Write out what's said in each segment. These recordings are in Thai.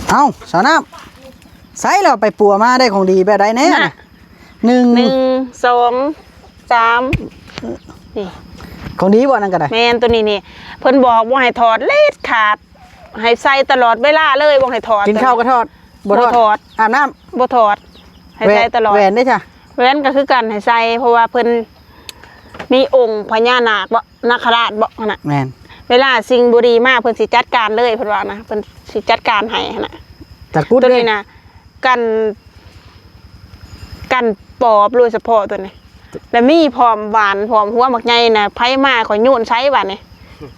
เอาสาวน้ำใส่เราไปปัวมาได้ของดีแบบใดแน่1 1 2 3นี่ ของดีบ่นั่นก็ได้แม่นตัวนี้นี่เพิ่นบอกบ่ให้ถอดเล็ดขาดให้ใส่ตลอดเวลาเลยบ่ให้ถอดกินข้าวก็ทอดบ่ทอดอาบน้ำบ่ถอดให้ใส่ตลอดแหวนได้จ้ะแหวนก็คือกันให้ใส่เพราะว่าเพิ่นมีองค์พญานาคบ่นาคราชบ่น่ะแม่นเวลาสิ่งบ่ดีมาเพิ่นสิจัดการเลยเพิ่นว่านะเพิ่นสิจัดการให้น่ะตะกุดตัวนี้นะกันปอบโดยเฉพาะตัวนี้แล้วมีพร้อมหวานพร้อมหัวหมักใหญ่น่ะไผมาข่อยโยนใช้บัดนี่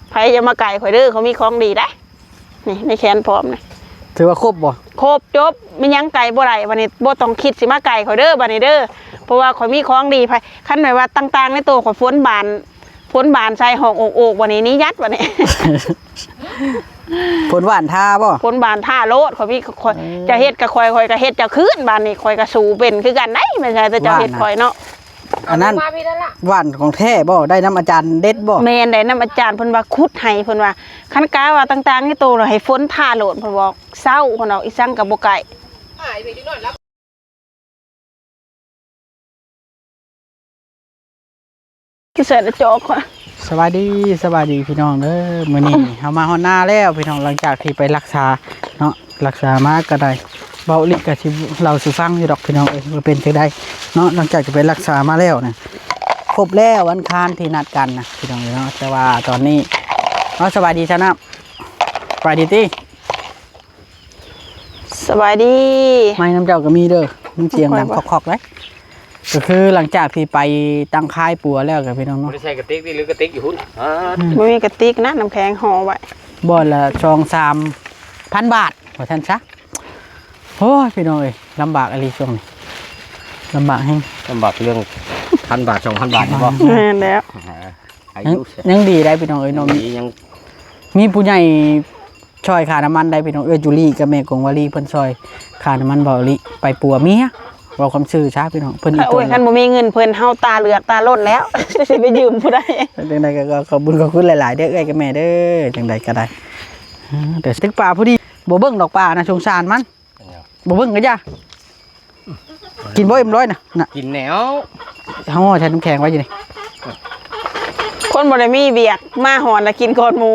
ไผจะมาไก่ข่อยเด้อเขามีของดีได้นี่ในแขนพร้อมนี่ถือว่าครบบ่ครบจบไม่ยั้งไก่บ่ได้บัดนี้บ่ต้องคิดสิมาไก่ข่อยเด้อบัดนี้เด้อเพราะว่าข่อยมีของดีไผคันหน่อยว่าต่างๆในตัวข่อยฝนบานใส่ห้องโอกบัดนี้นี่ยัดบัดนี้ ผลหวานท่าบ่ผลบานท่าโลดข่อยมีข่อยจะเฮ็ดกับข่อยก็เฮ็ดจะคืนบานนี้ข่อยก็สู้เป็นคือกันได้ไม่ใช่แต่จะเฮ็ดข่อยเนาะอันนั้นหวานของแท้บ่ได้น้ำอาจารย์เด็ดบ่แม่นได้น้ำอาจารย์เพิ่นว่าคุดให้เพิ่นว่าคันกาว่าต่างๆนี่โตแล้วให้ฝนท่าโลดเพิ่นบอกเศร้าเพิ่นเอาอีสังกับบ่ไก่คือเสร็จแล้วจอกค่ะสวัสดีพี่น้องเด้อมื้อนี้เฮามาฮอดหน้าแล้วพี่น้องหลังจากที่ไปรักษาเนาะรักษามาก็ได้เบาลิก็สิเราสิฟังอยู่ดอกพี่น้องว่าเป็นจังได๋เนาะหลังจากที่ไปรักษามาแล้วนะครบแล้ววันคานที่นัดกันนะพี่น้องเนาะแต่ว่าตอนนี้เนาะสวัสดีชนะสวัสดีติสวัสดีไม่น้ำเจ้าก็มีเด้อมันเสียงดังคอกๆเลยก็คือหลังจากที่ไปตั้งค่ายปัวแล้วกับพี่น้องเนาะไม่ใช่กระติกนี่หรือกระติกอยู่หุ่นไม่มีกระติกนะน้ำแข็งห่อไว้บ่อนละ2-3,000 บาทว่าท่านซะโอ้ยพี่น้องเอ้ยลำบากอะไรช่วงนี้ลำบากแห้งลำบากเรื่อง1,000 บาท 2,000 บาทนี่บ่แล้วยังดีได้พี่น้องเอ้ยน้องมีผู้ใหญ่ช่วยค่าน้ำมันได้พี่น้องจุลี่กับแม่กงวลีเพิ่นช่วยค่าน้ำมันเบาลิไปปัวเมียเราความซื่อช้าพี่น้องเพิ่นอีกตัวคันบ่มีเงินเพิ่นเฮาตาเหลือกตาล้นแล้วสิไปยืมผู้ใดจังได๋ก็ขอบคุณหลายๆเด้อเอ้ยกับแม่เด้อจังได๋ก็ได้แต่ตึกป่าพอดีบ่เบิ่งดอกป่านะสงสารมันบ่เบิ่งก็ย่ากินบ่เอ็มร้อยน่ะกินแนวเฮาใช้น้ำแข็งไว้อยู่นี่คนบ่ได้มีเบียกมาหอนแล้วกินก่อนหมู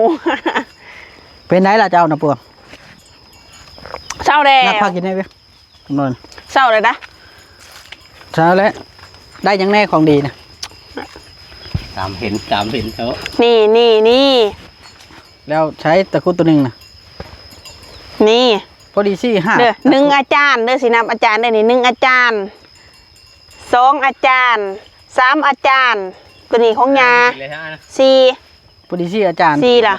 เป็นไดล่ะเจ้าน่ะปวงเศร้าแล้วนักพากินได้เว้ยนอนเศร้าเลยนะเช้าแล้วได้ยังแน่ของดีนะตามเห็นเขานี่แล้วใช้ตะกุดตัวหนึ่งนะนี่พอดีซี่5เด้อ1อาจารย์เด้อสินำอาจารย์ได้นี่1อาจารย์2อาจารย์3อาจารย์ตัวนี้ของยา4พอดีซี่อาจารย์4ล่ะ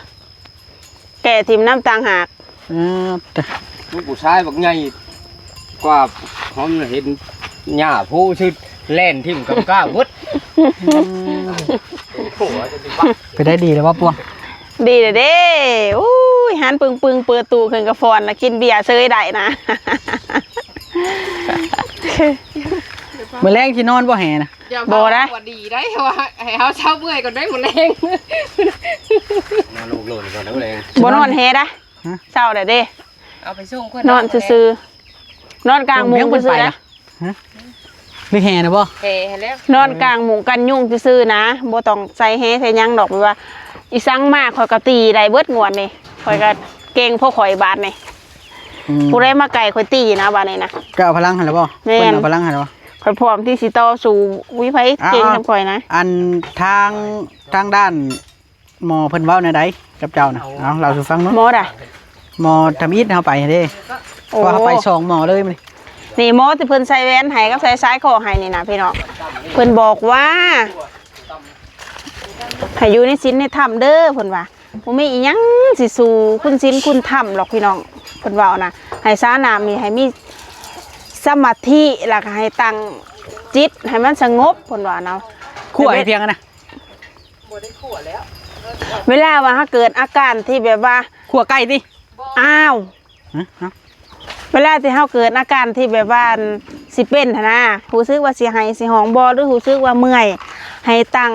แก่ทิมน้ำต่างหากลูกผู้ชายบักใหญ่กว่าผมเห็นหญ้าผู้ชื่อแล่นทิ่มกับก้าวุดไปได้ดีแล้วว่าปวงดีเด้อู้ยหันปึงเปิดตู้ขึ้นกระฟอนแล้วกินเบียร์เซยได้นะมื้อแรงสินอนบ่แห่นะบ่ได้ดีได้ว่าให้เฮาเช้าเมื่อยก่อนได้มื้อแรงนอนโลนก่อนแล้วแรงบ่นอนแฮได้เช้าได้เด้เอาไปส่งเพิ่นนอนซื่อๆนอนกลางมุ้งซื่อๆนะหรือแห่นะบ่แห่แล้วนอนกลางมุ้งกันยุ่งซื่อๆนะบ่ต้องใส่แฮใส่ยังดอกว่าอีสังมากข่อยก็ตีได้เบิดงวดนี่ข่อยก็เก่งพวกข่อยบาดนี่ผู้ใดมาไก่ข่อยตีนะบาดนี่นะก็เอาพลังให้แล้วบ่เพิ่นเอาพลังให้แล้วบ่ข่อยพร้อมที่สิต่อสู้วิไผเก่งนำข่อยนะอันทางด้านหมอเพิ่นเว้าในใดกับเจ้าน่ะเอาเราสิฟังเนาะหมอได้หมอทำอิฐเฮาไปเด้ว่าเฮาไป2หมอเลยมื้อนี่หมอที่เพิ่นใส่แว่นให้กับใส่สายคอให้นี่นะพี่น้องเพิ่นบอกว่าให้อยู่ในศีลในธรรมเด้อเพิ่นว่าบ่มีอีหยังสิสู้คุณศีลคุณธรรมหรอกพี่น้องเพิ่นเว้านะให้สานามีให้มีสมาธิแล้วก็ให้ตั้งจิตให้มันสงบเพิ่นว่าเนาะคั่วให้เพียงกันนะบ่ได้คั่วแล้วเวลาว่าถ้าเกิดอาการที่แบบว่าคั่วไก่ติอ้าวเวลาที่เฮาเกิดอาการที่แบบว่าสิเป็นนะรู้สึกว่าสิหายสิหองบ่หรือรู้สึกว่าเมื่อยให้ตั้ง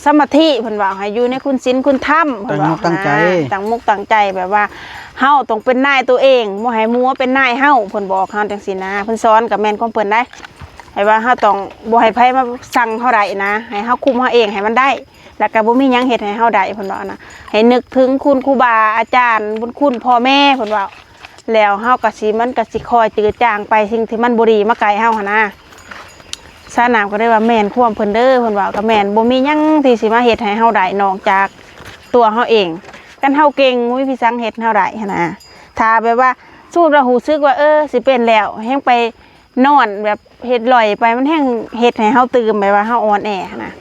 สมาธิเพิ่นว่าให้อยู่ในคุณศีลคุณธรรมเพิ่นว่า ตั้งใจ ตั้งมุกตั้งใจแบบว่าเฮาต้องเป็นนายตัวเองบ่ให้มัวเป็นนายเฮาเพิ่นบอกเฮาจังซี่นะเพิ่นสอนกับแม่นของเพิ่นได้ให้ว่าเฮาต้องบ่ให้ไผมาสั่งเฮาได้นะให้เฮาคุมเฮาเองให้มันได้แล้วก็บ่มีหยังเฮ็ดให้เฮาได้เพิ่นว่านะให้นึกถึงคุณครูบาอาจารย์บุญคุณพ่อแม่เพิ่นว่าแล้วเฮาก็สิมันก็สิคอยจืดจางไปสิ่งที่มันบ่ดีมาไกลเฮาหั่นนะสานามก็ได้ว่าแม่นความเพิ่นเด้อเพิ่นว่าก็แม่นบ่มีหยังที่สิมาเฮ็ดให้เฮาได้นอกจากตัวเฮาเองกันเฮาเก่งบ่มีพี่สังเฮ็ดเฮาได้หั่นนะถ้าแบบว่าสู้เราหูซึกว่าสิเป็นแล้วแฮงไปนอนแบบเฮ็ดลอยไปมันแฮงเฮ็ดให้เฮาตื่นแบบว่าเฮาอ่อนแอนะ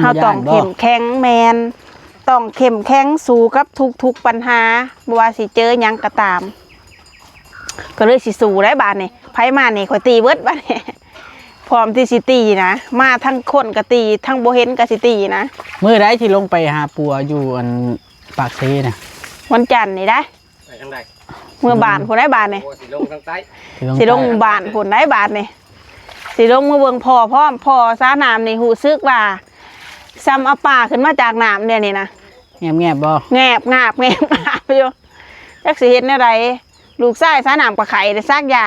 เฮาต้องเข้มแข็งแม่นต้องเข้มแข็งสู้กับทุกปัญหาบ่ว่าสิเจอหยังก็ตามก็เลยสิสู้ได้บาดนี้ไผมานี่ข่อยตีเบิดบาดนี้พร้อมที่สิตีนะมาทั้งคนก็ตีทั้งบ่เห็นก็สิตีนะ มื้อใดที่ลงไปหาปัวอยู่อันปากเซน่ะ วันจันทร์นี่ได้ ไปทางใด เมื่อบานผู้ได้บานนี่ โอ้สิลงทางใต้ สิลงบานผู้ได้บานนี่สิลงมือเบิ่งพ่อพร้อมพ่อสาน้ำนี่หูซึกว่าซ้ำเอาป่าขึ้นมาจากน้ำเนี่ยนี่นะ แง่ๆบ่ แงบงาบอยู่จักสิเฮ็ดแนวใดลูกชายสาน้ำกับไข่ได้ซักยา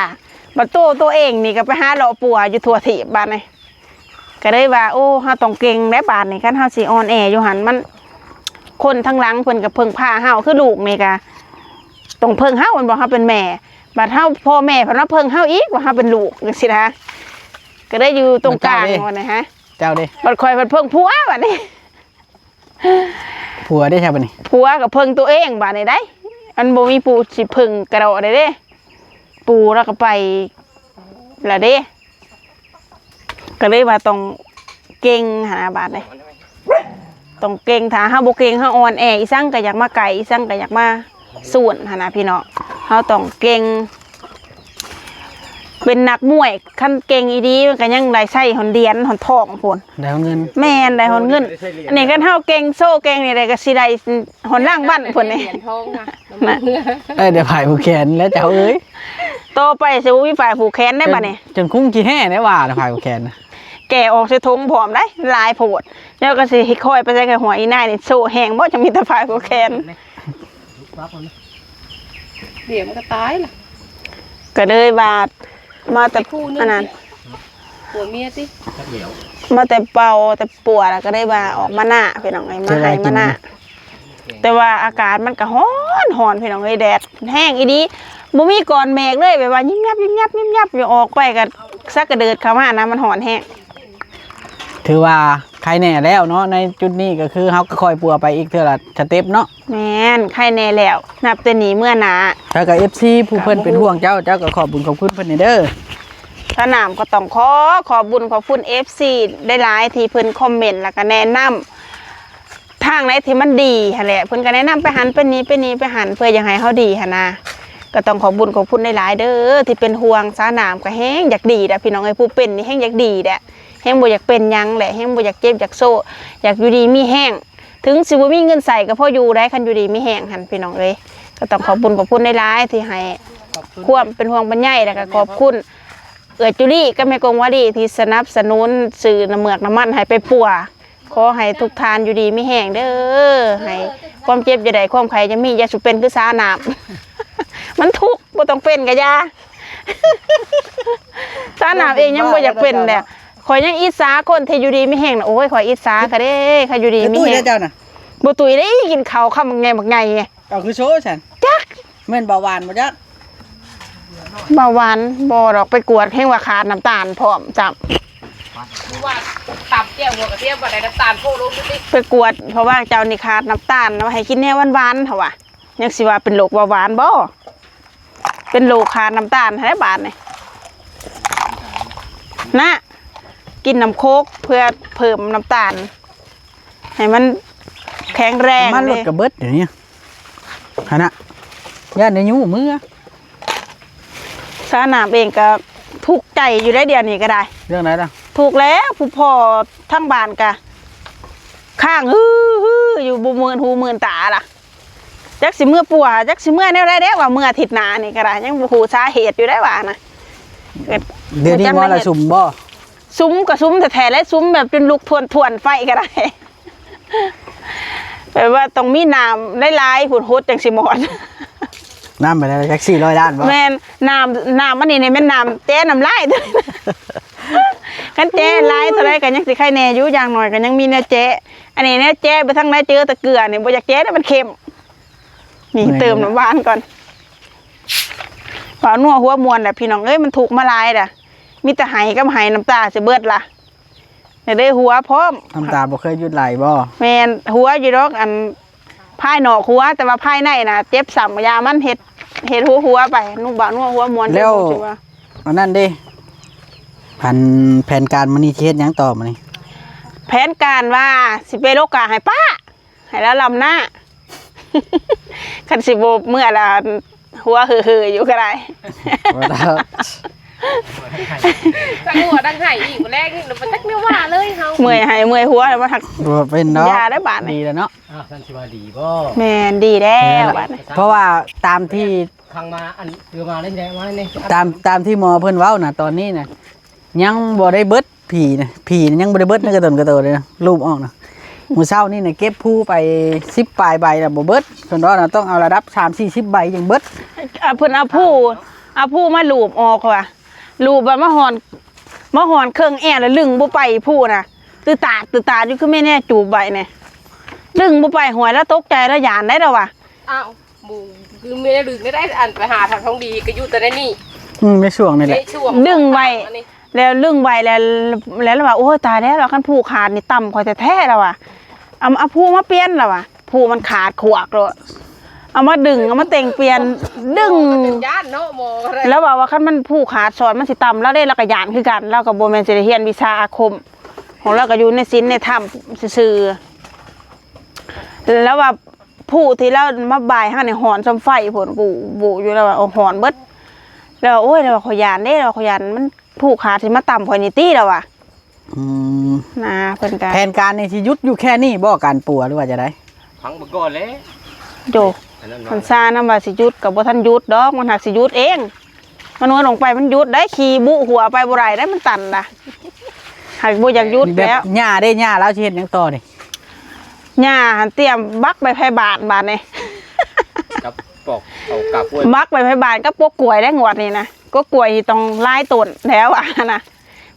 บัดตัวเองนี่ก็ไปหาเลาะปัวอยู่ทั่วถีบบานนี่ก็เลยว่าโอ้เฮาต้องเก่งได้บานนี่คันเฮาสิอ่อนแออยู่หั่นมันคนทั้งหลังเพิ่นก็เพิ่งพาเฮาคือลูกนี่ก็ต้องเพิ่งเฮามันบ่เฮาเป็นแม่บัดเฮาพ่อแม่เพิ่นว่าเพิ่งเฮาอีกว่าเฮาเป็นลูกจังซี่นะก็ได้อยู่ตรงกลางว่านะฮะ เจ้าเด้ บัดคอยเพิ่งผัวบัดนี้ ผัวได้ใช่ป่ะนี่ ผัวก็เพิ่งตัวเองบัดนี้ได้อันบ่มีปู่สิเพิ่งกระโดดได้เด้ปู่แล้วก็ไปละเด้ก็เลยว่าต้องเก่งหาบาดนี้ต้องเก่งถ้าเฮาบ่เก่งเฮาอ่อนแออีสังก็อยากมาไกลอีสังก็อยากมาส่วนหั่นน่ะพี่น้องเฮาต้องเก่งเป็นนักมวยคันเก่งอีดีมันก็ยังได้ใช้หอนเดียนหอนทองพุ่น ได้เงิน แม่นได้หอนเงินอันนี้คันเฮาเก่งโซ่เก่งนี่ได้ก็สิได้หอนล่างบ้านพุ่นนี่ เหรียญทองนะ น่ะ เดี๋ยวผ่ายผู้แขนแล้วเจ้าเอ้ย ต่อไปสิบ่มีฝ่ายผูกแขนได้บัดนี้ จนคุ้งกี่แห่ได้ว่าผ่ายผู้แขนนะ แก่ออกสิทงผอมได้หลายโพดแล้วก็สิค่อยไปใส่กับหัวอีนายนี่โซ่แห้งบ่จะมีแต่ฝ่ายผูกแขน เดี๋ยวมันก็ตายล่ะ ก็เลยบาดมาแต่ คู่นึง อันนั้น ผัวเมียสิ มาแต่เป่าแต่ปวดแล้วก็ได้ว่าออกมาหน้าพี่น้องไอ้มาให้มาหน้าแต่ว่าอากาศมันก็ร้อนพี่น้องเอ้ยแดดแห้งอีดีบ่มีก่อนเมฆเลยแบบว่ายิ้มยับอยู่ออกไปก็ซักกระเดิดเข้ามานะมันร้อนแห้ง ถือว่าใครแน่แล้วเนาะในจุดนี้ก็คือเฮาก็คอยปัวไปอีกเท่าละสเต็ปเนาะ แม่นใครแน่แล้วนับแต่นี้เมื่อหนา ถ้ากับ FC ผู้เพิ่นเป็นห่วงเจ้าก็ขอบคุญขอบคุณเพิ่นนี่เด้อ สนามก็ต้องขอบุญขอบคุณ FC ได้หลายที่เพิ่นคอมเมนต์แล้วก็แนะนำทางไหนที่มันดีหั่นแหละเพิ่นก็แนะนำไปหันไปนี้ไปหันเพื่ออยากให้เฮาดีหั่นนะก็ต้องขอบุญขอบคุณได้หลายเด้อที่เป็นห่วงสนามก็แฮงอยากดีแหละพี่น้องเอ้ยผู้เป็นนี่แฮงอยากดีแหละแฮงบ่อยากเป็นหยังแหละแฮงบ่อยากเจ็บอยากโซ่อยากอยู่ดีมีแห้งถึงสิบ่มีเงินใส่ก็พออยู่ได้คันอยู่ดีมีแห้งหั่นพี่น้องเอ้ยก็ต้องขอบุญขอบคุณได้หลายที่ให้ความเป็นห่วงเป็นใยแล้วก็ขอบคุณจุลี่ก็แม่กงวลีที่สนับสนุนสื่อน้ำเมือกน้ำมันให้ไปปัวขอให้ทุกทานอยู่ดีไม่แห้งเด้อให้ความเจ็บอย่าได้ความไข้จะมีอย่าสุเป็นคือสาหนาม มันทุกข์บ่ต้องเป็นกะยา สาหนามเองยังบ่อยากเป็นแหละขอยยังอิสาคนที่อยู่ดีไม่แห้งนะโอ้ยขอยอิสาค่ะเด้ค่ะอยู่ดีไม่แห้ง เจ้าน่ะ บ่ตุยได้กินข้าวคำบักไงบักไงไง เอาคือโชว์ฉัน จัก แม่นเบาหวานบ่จัก เบาหวานบ่ดอกไปกวดแห้งว่าขาดน้ำตาลพร้อมจับ ดูว่าตับเจียวหัวกระเทียมบ่ได้น้ำตาลโพดลงดูสิ ไปกวดเพราะว่าเจ้านี่ขาดน้ำตาลนะให้กินแน่หวานๆเถอะวะยังสิว่าเป็นโรคเบาหวานบ่เป็นโรคขาดน้ำตาลให้บาดนี่นะกินน้ำโคกเพื่อเพิ่มน้ำตาลให้มันแข็งแรง มันลดกระเบิดเดี๋ยวนี้หั่นน่ะย่านในยูมือ สาหนามเองก็ทุกข์ใจอยู่ได้เดียวนี้ก็ได้ เรื่องไหนล่ะ ถูกแล้วผู้พ่อทั้งบ้านกะข้างฮืออยู่บุมือนหูมือนตาล่ะจักสิเมื่อปัวจักสิเมื่อแนวได้เด้ว่าเมื่ออาทิตย์หน้านี่ก็ได้ยังบ่ฮู้สาเหตุอยู่ได้ว่านะ เดี๋ยวนี้มอละสุ่มบ่ ซุ้มกับซุ้มแท้ๆและซุ้มแบบจนลุกทวนไฟก็ได้ แปลว่าต้องมีน้ำหลายๆหุ่นโฮดจังสิหมด น้ำไปแล้วจัก400ด้านบ่ แม่นน้ำมันนี่แม่นน้ำแจ้น้ำลายเด้อ กันแจ้ลายเท่าไรกันยังสิไข่แน่อยู่อย่างหน่อยกันยังมีแน่แจ้อันนี้แน่แจ้ไปทั้งไหนเจอแต่เกลือนี่บ่อยากแจ้แล้วมันเค็มนี่เติมน้ำหวานก่อนเปล่านัวหัวมวนแหละพี่น้องเอ้ยมันถูกมาลายด่ะมีแต่ไหกับไหน้ำตาสิเบิดล่ะได้หัวพร้อม น้ำตาบ่เคยหยุดไหลบ่ แม่นหัวอยู่ดอกอันภายนอกหัวแต่ว่าภายในน่ะเจ็บสัมยามันเฮ็ดหัวไปนุ่มบ่านัวหัวมวน แล้ว จังสิว่า อันนั้นเด้แผนการมื้อนี้สิเฮ็ดหยังต่อมื้อนี้ แผนการว่าสิไปโลกาให้ป้าให้แล้วลำหน้า คันสิบเมื่อละหัวเห่อๆอยู่ก็ได้ ว่าแล้ว ตั้งหัวตั้งไห้อีกคนแรกนี่มันจักเนื้อว่าเลยเฮา เมื่อยให้เมื่อยหัวแล้วมาทัก บ่เป็นเนาะ ยาได้บาดนี่ ดีแล้วเนาะ ท่านสิว่าดีบ่ แม่นดีแล้วบาดนี่ เพราะว่าตามที่ ข้างมาอันเตือมาเล่นแดงมาเนี่ย ตามที่หมอเพิ่นเว้าน่ะตอนนี้น่ะยังบ่ได้เบิดผีน่ะยังบ่ได้เบิดในกระโดดเลยนะรูปออกนะมื้อเช้านี่น่ะเก็บผู้ไป10ปลายใบแล้วบ่เบิดเพิ่นว่าน่ะต้องเอาระดับ3-40ใบจังเบิด เพิ่นเอาผู้มาลูบออกว่ะลูบแบบมาหอนเครื่องแอร์แล้วลึงบ่ไปผู้น่ะตื่นตาอยู่คือแม่แน่จูบใบเนี่ยลึงบ่ไปหวยแล้วตกใจแล้วหยานได้แล้วว่ะ อ้าวหมูคือไม่ได้ดึกไม่ได้อันไปหาทางท้องดีก็อยู่แต่ในนี่ ในช่วงนี่แห ใน ละ ช่วง ดึงไว้ แล้วลึงใบแล้วว่าโอ้ยตายแล้วเราคันผูขาดนี่ต่ำคอยแท้ๆแล้วว่ะเอาผู้มาเปลี่ยนแล้วว่ะผู้มันขาดขวากเลยเอามาดึงเอามาเต่งเปลี่ยนดึง เป็นญาติเนาะหมออะไร แล้วว่าคันมันผู้ขาดสอนมันสิต่ำแล้วได้แล้วก็ยานคือกันแล้วก็โบแมนสิได้เรียนวิชาอาคม ของเราก็อยู่ในศีลในธรรมซื่อๆแล้วว่าผู้ที่เรามาบ่ายห้าในหอนซ้ำไฟผลบูอยู่แล้วว่าเอาหอนเบิดแล้วโอ้ยแล้วขยานได้แล้วขยานมันผู้ขาดที่มาต่ำคอยนิตี้แล้วว่ะ อืม นะเพิ่นกัน แผนการนี่สิหยุดอยู่แค่นี้บ่การปัวหรือว่าจะได้ พังมาก่อนเลย โจมันซาน้ำว่าสิหยุดกับบ่ทันหยุดดอกมันหักสิหยุดเองมันวนลงไปมันหยุดได้ขี่บุหัวไปบ่ได้ได้มันตันล่ะหักบ่อยากหยุด แบบ แล้ว หญ้าได้หญ้าแล้วสิเฮ็ดหยังต่อนี่ หญ้าหันเตรียมบักไปไผบาทนี่ กับปอกเอากาบกล้วย บักไปไผบาทก็ปกกล้วยได้งวดนี่นะก็กล้วยต้องลายต้นแล้วอ่ะนะ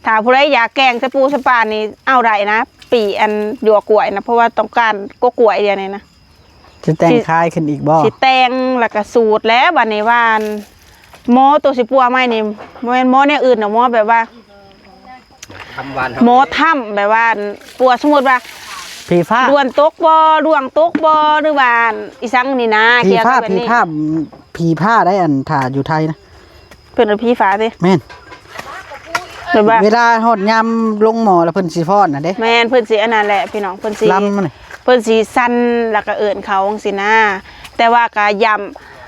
ถ้าผู้ใดอยากแกงสะปูสะปานนี่เอาได้นะปีอันหยวกกล้วยนะเพราะว่าต้องการก็กล้วยเดียวนี่นะ จะแต่งคายขึ้นอีกบ่ สิแตงแล้วก็สูตรแล้วบัดนี้ว่าหมอตัวสิปัวไม่นี่บ่แม่นหมอเนี่ยอื่นน่ะหมอแบบว่า ทำวาน หมอถ้ำแบบว่าปัวสมมุติว่า ผีฟ้า ดวนตกบ่ดวงตกบ่หรือว่าอีสังนี่นะ ผี เกี่ยว ผ้า กับแบบ ผี นี้ ผ้าผีผ้าได้อันถ่าอยู่ไทยนะ เพิ่นเอาผีฟ้าสิ แม่น แบบว่า เวลาฮอดยามลงหมอแล้วเพิ่นสิฟ้อนน่ะเด้ แม่นเพิ่นสิอันนั้นแหละพี่น้องเพิ่นสิ ลำมันนี่ เพิ่นสีสั้นแล้วก็เอิ้นเขาจังซี่นะแต่ว่าก็ย้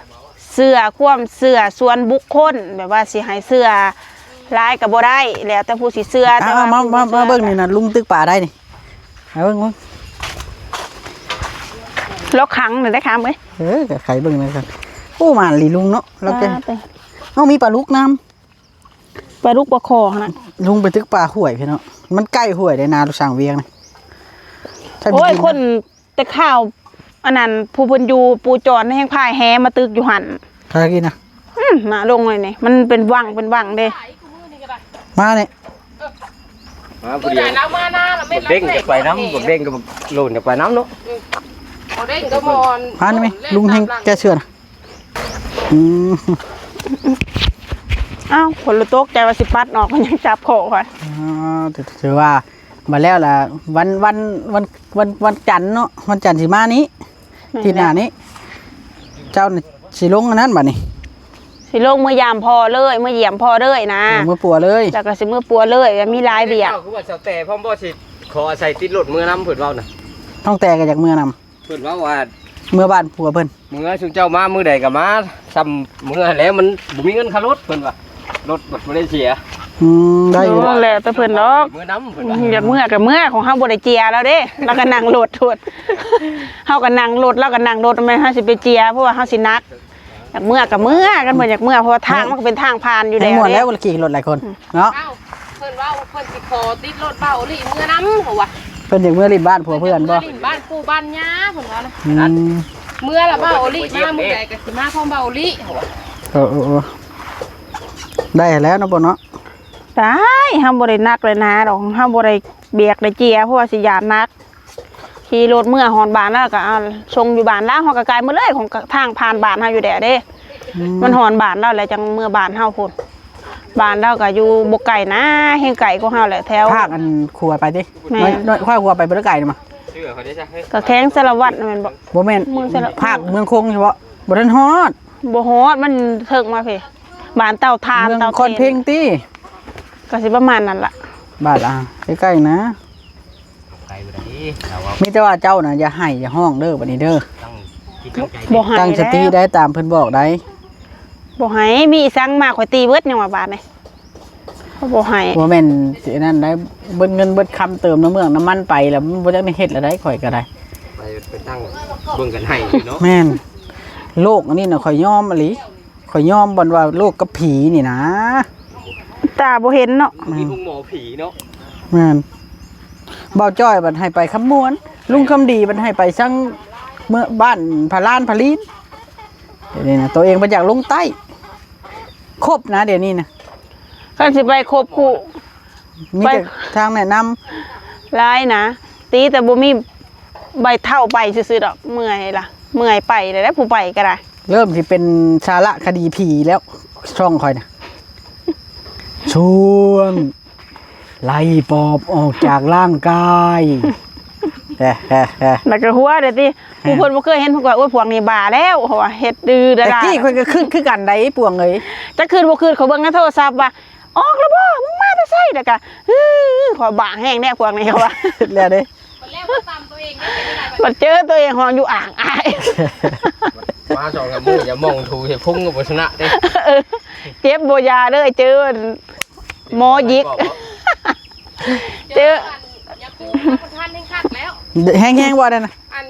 ำเสื้อความเสื้อส่วนบุคคลแบบว่าสิให้เสื้อหลายก็บ่ได้แล้วแต่ผู้สิเสื้อแต่ เอา ว่า มาเบิ่งนี่น่ะลุงตึกป่าได้นี่เอาเบิ่ง แล้วขังได้ครับเอ้ย ก็ไขเบิ่งเลยครับโอ้มาลีลุงเนาะแล้วแก ไป เฮามีปลาลูกน้ำ ปลาลูกปลาคอหั่นน่ะ ลุงไปตึกป่าห้วยพี่เนาะมันใกล้ห้วยได้นาลูกสร้างเวียงนะถ้าไป โอ้ย กิ คนแต่ข้าวอันนั้นผู้เพิ่นอยู่ปูจรแห่งพายแฮมาตึกอยู่หั่น ถ้ากินนะ น่ะลงเลยนี่มันเป็นวังเด้ มาเนี่ย มา ตัว เดี ให ย ญ่ ว แล้วมาหน้าเราไม่ บักเด้งจะไปน้ำบักเด้งกับโหล่นจะไปน้ำเนาะ เขาเด้งก็มอน มาได้ไหมลุงเฮงแกเชื่อนะอืม อ้าวคนละตกใจว่าสิปัดออกมันยังจับโคค่ะ ถือว่ามาแล้วล่ะวันจันทร์เนาะวันจันทร์สิมานี้ที่หน้านี้ เจ้าน่ะสิลงอันนั้นบัดนี้ สิลงเมื่อยามพอเลยเมื่อเยี่ยมพอเลยนะ ลงมือปัวเลย แล้วก็สิมือปัวเลยมีหลายเบียก คือว่าเสาแต่พ่อมบ่สิขอใส่ติดรถมือน้ำเพิ่นเว้าน่ะ ต้องแต่กันจากเมื่อนำ เพิ่นเว้าว่า เมื่อบ้านปัวเพิ่น มือชุมเจ้ามามือใดก็มาซ้ำมือแล้วมันบ่มีเงินค่ารถเพิ่นว่ารถบ่ได้เสีย ได้อยู่ โอ้แล้วแต่เพิ่นดอก มือน้ำเพิ่นว่า อยากเมื่อกับเมื่อของเฮาบ่ได้เจียแล้วเด้เราก็นั่งรถทวดเฮาก็นั่งรถเราก็นั่งรถไม่เฮาสิไปเจียเพราะว่าเฮาสินักอยากเมื่อกับเมื่อกันบ่อยากเมื่อเพราะว่าทางมันก็เป็นทางผ่านอยู่ ให้ แล้ว หมดแล้ว เด้ วันขี่รถหลายคนเนาะ เอ้าเพิ่นว่าเพิ่นสิขอติดรถเบาหรือเมื่อน้ำเขาว่ะ เพิ่นถึงเมื่อริมบ้านผัวเพื่อนบ่ ลิ้นบ้านปู่บ้านย่าเพิ่นว่านะ อืม เมื่อละเบาลิมามื้อใดก็สิมาพร้อมเบาลิ เออได้แล้วเนาะบ่เนาะ ได้ห้ามบ่ได้นักเลยนะดอกห้ามบ่ได้เบียกได้เจียเพราะว่าสิยานนักขี่รถเมื่อหอนบ้านแล้วก็เอาชงอยู่บ้านล้างหอกระกายมาเลยของทางผ่านบ้านเฮาอยู่แดเด้มันหอนบ้านเราแล้วจังเมื่อบ้านเฮาพุ่นบ้านเราก็อยู่บ่ไกลนะแห่งไกลกว่าเฮาแหละแถว ภาคอันครัวไปดิ แม่ น้อยค่อยครัวไปบ่ได้ไกลมา เชื่อเขาได้จ้ะเฮ้ย ก็แข้งสารวัตรแม่นบ่ บ่แม่น เมืองสระ ภาคเมืองคงเฉพาะบ่ทันฮอด บ่ฮอดมันเถิกมาพี่บ้านเต่าทาน เมือง เต่า คอนเพ่งติ ก็สิประมาณนั้นล่ะ บ้านละใกล้ๆนะ ไปบ่ได้เราว่า มีแต่ว่าเจ้าน่ะอย่าให้อย่าห้องเด้อบัดนี้เด้อ ต้องคิดตั้งใจ บ่ให้ ตั้งสติ แล้ว ได้ตามเพิ่นบอกได้ บ่ให้มีอีสังมาข่อยตีเบิดยังว่าบาดนี่บ่ให้ บ่แม่นสินั่นได้เบิดเงินเบิดคำเติมน้ำเมืองน้ำมันไปแล้วมันบ่ได้ไม่เฮ็ดแล้วได้ข่อยก็ได้ ไปตั้งเบิ่งกันให้อยู่เนาะ แม่นโลกอันนี้น่ะข่อยยอมอหลีข่อยยอมบ่นว่าโลกกับผีนี่นะ ตาบ่เห็นเนาะ มีพวกหมอผีเนาะ แม่นเบาจ้อยบัดให้ไปคำมวนลุงคำดีบัดให้ไปซังเมื่อบ้านพะลานพะลีนเดี๋ยวนี้นะตัวเองไปจากลงใต้ครบนะเดี๋ยวนี้นะ คันสิไปครบคู่ มี ไป แต่ทางแนะนำ หลายนะตีแต่บ่มีใบเท่าไปซื่อๆดอกเมื่อยล่ะเมื่อยไปได้แล้วผู้ไปก็ได้ เริ่มที่เป็นสาระคดีผีแล้วช่องคอยนะช่วงไล่ปอบออกจากร่างกายแฮ่แฮ่แฮ่ แล้วก็หัวเด้อติผู้เพิ่นบ่เคยเห็นเพิ่นก็ว่าโอ้ยพวกนี้บ้าแล้วเพราะว่าเฮ็ดดื้อดา แต่ ดา กี้คอยก็คือกันได้ปวงเลย จักคืนบ่คืนเขาเบิ่งในโทรศัพท์ว่าออกแล้วบ่มึงมาแต่ไสแล้วก็ขอบ้าแห้งแน่พวกนี้เขาว่า แล้วเด้ มันแล้วตามตัวเองได้เป็นได้ บัดเจอตัวเองห้องอยู่อ่างอาย มาสองกับมืออย่ามองถูเห็พุ่งกับชนะเด้ เจ็บบ่ยาเด้อเจอหมอยิก เจอ อย่าปูประทานให้คักแล้ว แห้งๆว่าได้นะ อัน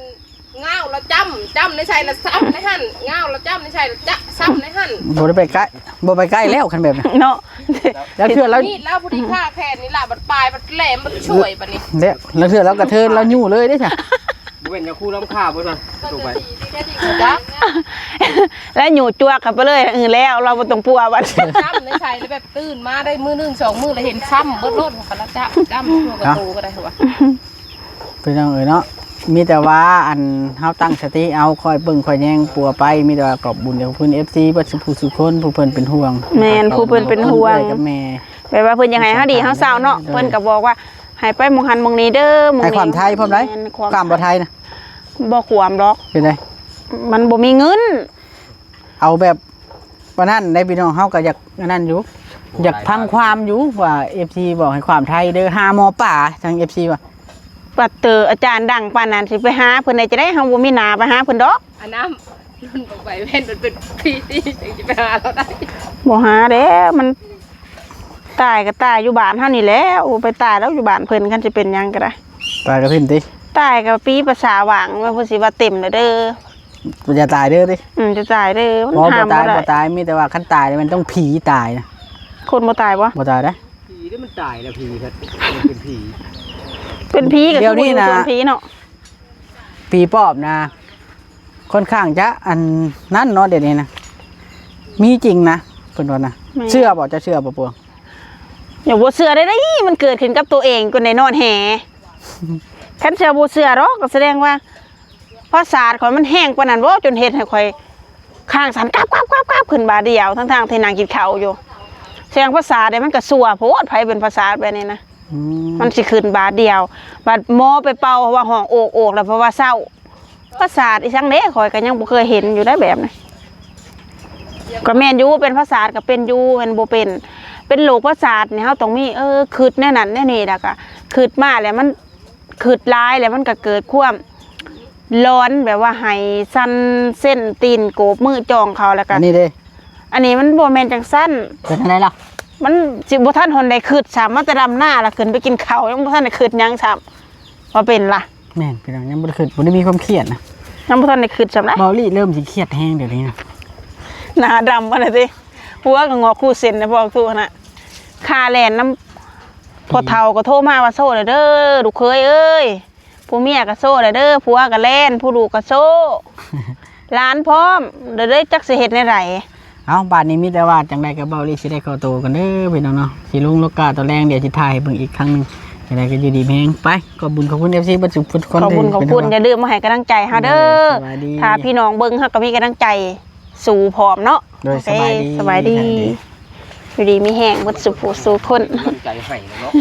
เงาเราจำในใส่ละซ้ำในหั่นเงาเราจำในใส่ละจะซ้ำในหั่น บ่ได้ไปใกล้บ่ไปใกล้แล้วคันแบบนั้น เนาะ แล้วเชื่อแล้ว นี่แล้วพอดีค่าแค่นี้ล่ะบัดปลายบัดแหลมบัดช่วยบัดนี้ แล้วเชื่อแล้วกระเทินแล้วยู่เลยได้จ้ะ บ่เป็นจะคู่ล้ำค่าบ่ซั่นถูกไป จ้ะ แล้วอยู่จัวกลับไปเลยแล้วเราบ่ต้องปัวบัด ซ้ำในใส่แล้วแบบตื่นมาได้มือนึงสองมือแล้วเห็นซ้ำเบิดโลดของกันละจ้ะจ้ำทั่วกระตูก็ได้เหรอวะ พี่น้องเอ๋ยเนาะมีแต่ว่าอันเฮาตั้งสติเอาคอยเบิ่งคอยแย่งปัวไปมีแต่ว่าขอบบุญเดี๋ยวเพิ่น FC บ่สิผู้สุคนผู้เพิ่นเป็นห่วง แม่นผู้เพิ่นเป็นห่วง เอ้ยกับแม่ แบบว่าเพิ่นยังไงเฮาดีเฮาเศร้าเนาะเพิ่นก็บอกว่าให้ไปหมองหันหมองนี้เด้อหมอง ให้ นี้ ความไทยพร้อมได้ แน ความบ่ไทยนะ บ่ความหรอก เป็นไง มันบ่มีเงิน เอาแบบว่านั้นได้พี่น้องเฮาก็อยากอันนั้นอยู่อยากพังความอยู่ว่า FC บอกให้ความไทยเด้อหาหมอป่าทาง FC ว่า ปัดเตออาจารย์ดังปานนั้นสิไปหาเพิ่นได้จะได้เฮาบ่มีหน้าไปหาเพิ่นดอก อันน้ำรุ่นบอกไปเว้นมันเป็นพี่ที่ถึงจะไปหาเราได้ บ่หาเด้มันตายก็ตายอยู่บ้านเฮานี่แหล้วไปตายแล้วอยู่บ้านเพิ่นคันสิเป็นหยังก็ได้ ตายกับเพิ่นติ ตายก็ปีภาษาหวังว่าเพิ่นสิว่าเต็มแล้วเด้อ บ่จะตายเด้อติ จะตายเด้อมัน บ่ ห้าม ตา บ่ ย ได้ บ่ตายมีแต่ว่าคันตายมันต้องผีตายนะ คนบ่ตายบ่ บ่ตายเด้อ ผีนี่มันตายแล้วผีครับมันเป็นผี เป็นผีก็ เดี๋ยวนี้นะ คือผีเนาะ ผีปอบนะค่อนข้างจะอันนั้นเนาะเดี๋ยวนี้นะมีจริงนะเพิ่นว่านะเชื่อบ่จะเชื่อบ่ปวง อย่าบ่เชื่อได้มันเกิดขึ้นกับตัวเองก็ในนอนแหคันเชื่อบ่เชื่อหรอกก็แสดงว่าภาษาข่อยมันแห้งปานนั้นบ่จนเฮ็ดให้ข่อยข้างสั่นกราบขึ้นบาดเดียวทั้งๆที่นางกินข้าวอยู่แสดงภาษาได้มันก็สั่วโพดไผเป็นภาษาแบบนี้นะ อืม มันสิขึ้นบาดเดียวบาดหมอไปเป่าว่าห้องโอกแล้วเพราะว่าเศร้าภาษาทอีสังเด้ข่อยก็ยังบ่เคยเห็นอยู่ได้แบบนี้ก็แม่นอยู่เป็นภาษาทก็เป็นอยู่เป็นบ่เป็นโรคประสาทนี่เฮาต้องมีคิดแน่นั่นแน่นี่แล้วก็คิดมาแล้วมันคิดหลายแล้วมันก็เกิดความร้อนแบบว่าให้สั่นเส้นตีนโกบมือจองเขาแล้วก็ อันนี้เด้ อันนี้มันบ่แม่นจังซั่น เป็นอะไรล่ะ มันสิบ่ทันหนได้คิดซ้ำมันจะดำหน้าละขึ้นไปกินข้าวยังบ่ทันได้คิดหยังซ้ำว่าเป็นล่ะ แม่นพี่น้องยังบ่ได้คิดบ่ได้มีความเครียดนะ ยังบ่ทันได้คิดซ้ำนะ เบาลี่เริ่มสิเครียดแฮงเดี๋ยวนี้นะ หน้าดำบ่ได้สิหัวก็งอกคู่เส้นนะพวกตู้น่ะคาแลนน้ พอเฒ่าก็โทรมาว่าโซ่เลยเด้อลูกเคยเอ้ยผู้เมียก็โซ่เลยเด้อผัวก็แล่นผู้ลูกก็โซ่ หลานพร้อมเดี๋ยวได้จักสิเฮ็ดในไร เอาบาทนี้มีแต่ว่าจังใดกับเบาลีสิได้เข้าโตกันเด้อพี่น้องเนาะสิลุงโลกาตัวแรงเดี๋ยวสิถ่ายให้เบิ่งอีกครั้งหนึงจังใดก็อยู่ดีแม่งไปขอบคุณ FC บัดสุขทุกคน ขอบคุณอย่าลืมมาให้กำลังใจเฮาเด้อ สวัสดี ถ้าพี่น้องเบิ่งเฮาก็มีกำลังใจสู่พร้อมเนาะ โดยสบายดี สบายดีอยู่ดีมีแห้งหมดสุขสู่คน กำลังใจให้เนาะ